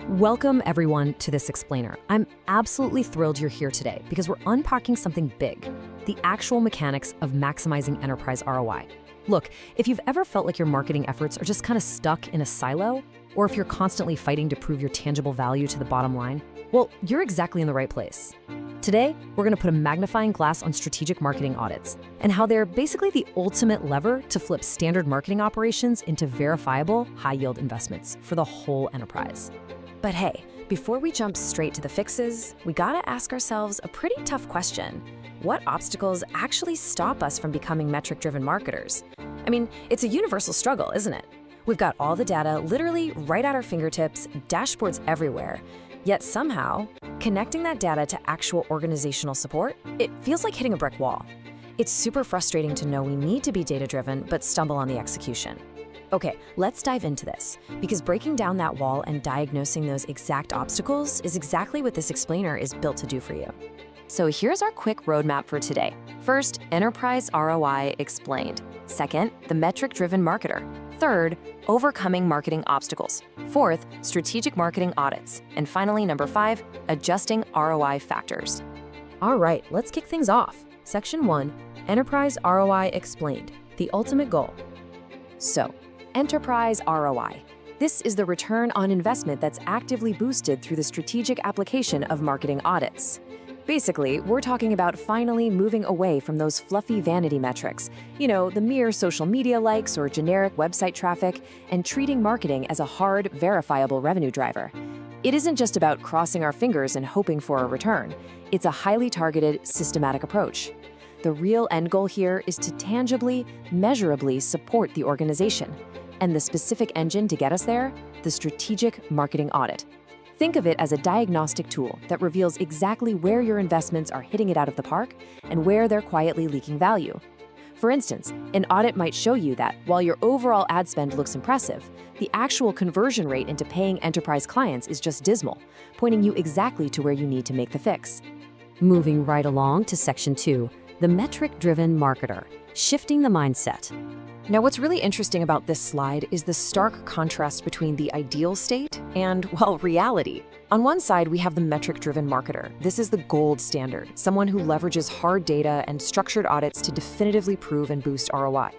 Welcome, everyone, to this explainer. I'm absolutely thrilled you're here today because we're unpacking something big, the actual mechanics of maximizing enterprise ROI. Look, if you've ever felt like your marketing efforts are just kind of stuck in a silo, or if you're constantly fighting to prove your tangible value to the bottom line, well, you're exactly in the right place. Today, we're going to put a magnifying glass on strategic marketing audits and how they're basically the ultimate lever to flip standard marketing operations into verifiable, high-yield investments for the whole enterprise. But hey, before we jump straight to the fixes, we gotta ask ourselves a pretty tough question. What obstacles actually stop us from becoming metric-driven marketers? I mean, it's a universal struggle, isn't it? We've got all the data literally right at our fingertips, dashboards everywhere. Yet somehow, connecting that data to actual organizational support, it feels like hitting a brick wall. It's super frustrating to know we need to be data-driven, but stumble on the execution. Okay, let's dive into this, because breaking down that wall and diagnosing those exact obstacles is exactly what this explainer is built to do for you. So here's our quick roadmap for today. First, enterprise ROI explained. Second, the metric-driven marketer. Third, overcoming marketing obstacles. Fourth, strategic marketing audits. And finally, number 5, adjusting ROI factors. All right, let's kick things off. Section 1, Enterprise ROI explained, the ultimate goal. So, enterprise ROI. This is the return on investment that's actively boosted through the strategic application of marketing audits. Basically, we're talking about finally moving away from those fluffy vanity metrics, the mere social media likes or generic website traffic, and treating marketing as a hard, verifiable revenue driver. It isn't just about crossing our fingers and hoping for a return. It's a highly targeted, systematic approach. The real end goal here is to tangibly, measurably support the organization. And the specific engine to get us there, the strategic marketing audit. Think of it as a diagnostic tool that reveals exactly where your investments are hitting it out of the park and where they're quietly leaking value. For instance, an audit might show you that while your overall ad spend looks impressive, the actual conversion rate into paying enterprise clients is just dismal, pointing you exactly to where you need to make the fix. Moving right along to Section 2, the metric-driven marketer, shifting the mindset. Now, what's really interesting about this slide is the stark contrast between the ideal state and, well, reality. On one side, we have the metric-driven marketer. This is the gold standard, someone who leverages hard data and structured audits to definitively prove and boost ROI.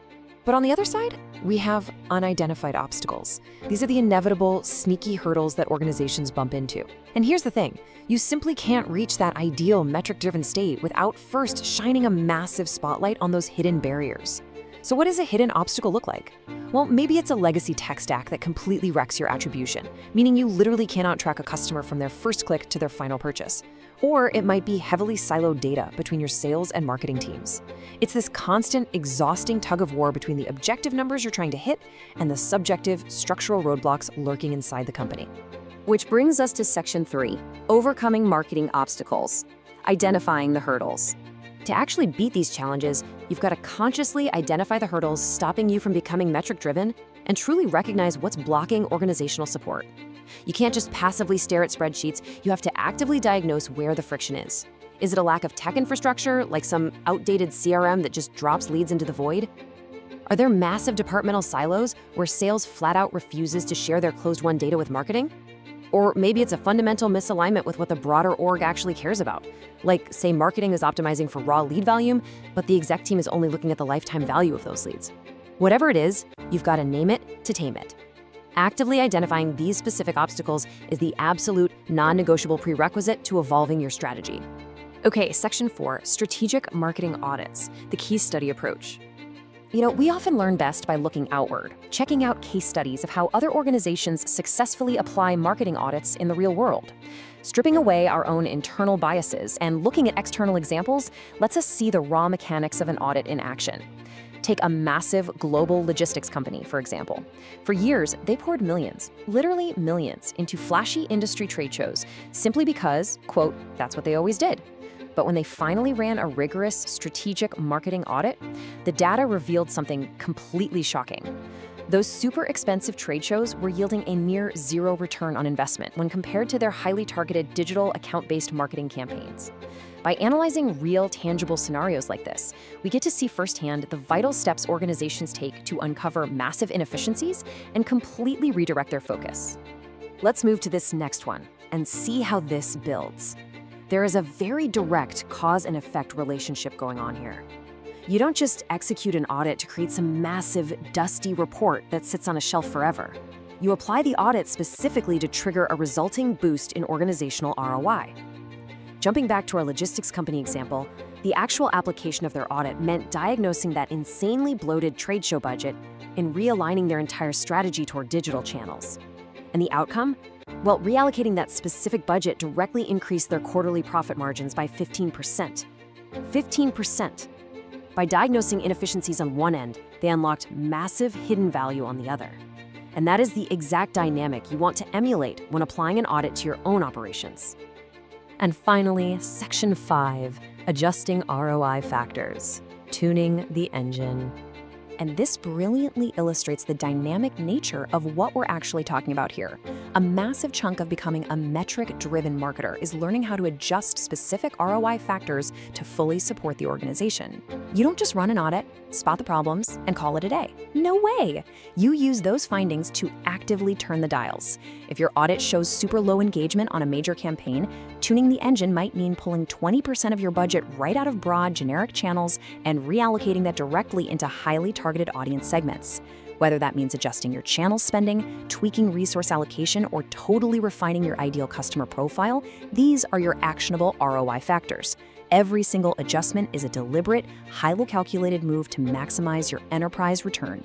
But on the other side, we have unidentified obstacles. These are the inevitable, sneaky hurdles that organizations bump into. And here's the thing, you simply can't reach that ideal metric-driven state without first shining a massive spotlight on those hidden barriers. So what does a hidden obstacle look like? Well, maybe it's a legacy tech stack that completely wrecks your attribution, meaning you literally cannot track a customer from their first click to their final purchase. Or it might be heavily siloed data between your sales and marketing teams. It's this constant, exhausting tug of war between the objective numbers you're trying to hit and the subjective, structural roadblocks lurking inside the company. Which brings us to Section 3, overcoming marketing obstacles, identifying the hurdles. To actually beat these challenges, you've got to consciously identify the hurdles stopping you from becoming metric-driven and truly recognize what's blocking organizational support. You can't just passively stare at spreadsheets, you have to actively diagnose where the friction is. Is it a lack of tech infrastructure, like some outdated CRM that just drops leads into the void? Are there massive departmental silos where sales flat out refuses to share their closed-won data with marketing? Or maybe it's a fundamental misalignment with what the broader org actually cares about. Like, say marketing is optimizing for raw lead volume, but the exec team is only looking at the lifetime value of those leads. Whatever it is, you've got to name it to tame it. Actively identifying these specific obstacles is the absolute non-negotiable prerequisite to evolving your strategy. Okay, Section 4, strategic marketing audits, the key study approach. We often learn best by looking outward, checking out case studies of how other organizations successfully apply marketing audits in the real world. Stripping away our own internal biases and looking at external examples lets us see the raw mechanics of an audit in action. Take a massive global logistics company, for example. For years, they poured millions, literally millions, into flashy industry trade shows simply because, quote, that's what they always did. But when they finally ran a rigorous strategic marketing audit, the data revealed something completely shocking. Those super expensive trade shows were yielding a near zero return on investment when compared to their highly targeted digital account-based marketing campaigns. By analyzing real, tangible scenarios like this, we get to see firsthand the vital steps organizations take to uncover massive inefficiencies and completely redirect their focus. Let's move to this next one and see how this builds. There is a very direct cause and effect relationship going on here. You don't just execute an audit to create some massive, dusty report that sits on a shelf forever. You apply the audit specifically to trigger a resulting boost in organizational ROI. Jumping back to our logistics company example, the actual application of their audit meant diagnosing that insanely bloated trade show budget and realigning their entire strategy toward digital channels. And the outcome? Well, reallocating that specific budget directly increased their quarterly profit margins by 15%. 15%. By diagnosing inefficiencies on one end, they unlocked massive hidden value on the other. And that is the exact dynamic you want to emulate when applying an audit to your own operations. And finally, Section 5, adjusting ROI factors, tuning the engine. And this brilliantly illustrates the dynamic nature of what we're actually talking about here. A massive chunk of becoming a metric-driven marketer is learning how to adjust specific ROI factors to fully support the organization. You don't just run an audit, spot the problems, and call it a day. No way! You use those findings to actively turn the dials. If your audit shows super low engagement on a major campaign, tuning the engine might mean pulling 20% of your budget right out of broad, generic channels and reallocating that directly into highly targeted audience segments. Whether that means adjusting your channel spending, tweaking resource allocation, or totally refining your ideal customer profile, these are your actionable ROI factors. Every single adjustment is a deliberate, highly calculated move to maximize your enterprise return.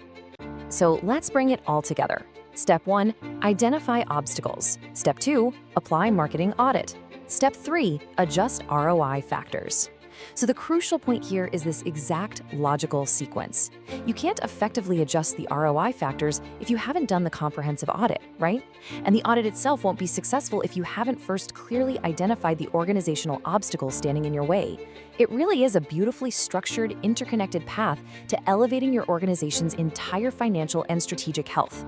So let's bring it all together. Step 1, identify obstacles. Step 2, apply marketing audit. Step 3, adjust ROI factors. So the crucial point here is this exact logical sequence. You can't effectively adjust the ROI factors if you haven't done the comprehensive audit, right? And the audit itself won't be successful if you haven't first clearly identified the organizational obstacles standing in your way. It really is a beautifully structured, interconnected path to elevating your organization's entire financial and strategic health.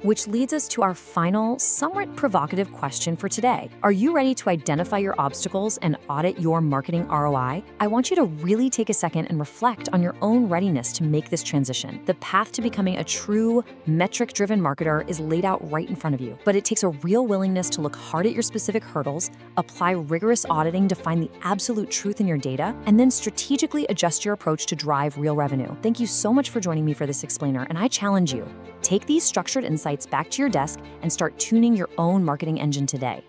Which leads us to our final, somewhat provocative question for today. Are you ready to identify your obstacles and audit your marketing ROI? I want you to really take a second and reflect on your own readiness to make this transition. The path to becoming a true, metric-driven marketer is laid out right in front of you, but it takes a real willingness to look hard at your specific hurdles, apply rigorous auditing to find the absolute truth in your data, and then strategically adjust your approach to drive real revenue. Thank you so much for joining me for this explainer, and I challenge you. Take these structured insights back to your desk and start tuning your own marketing engine today.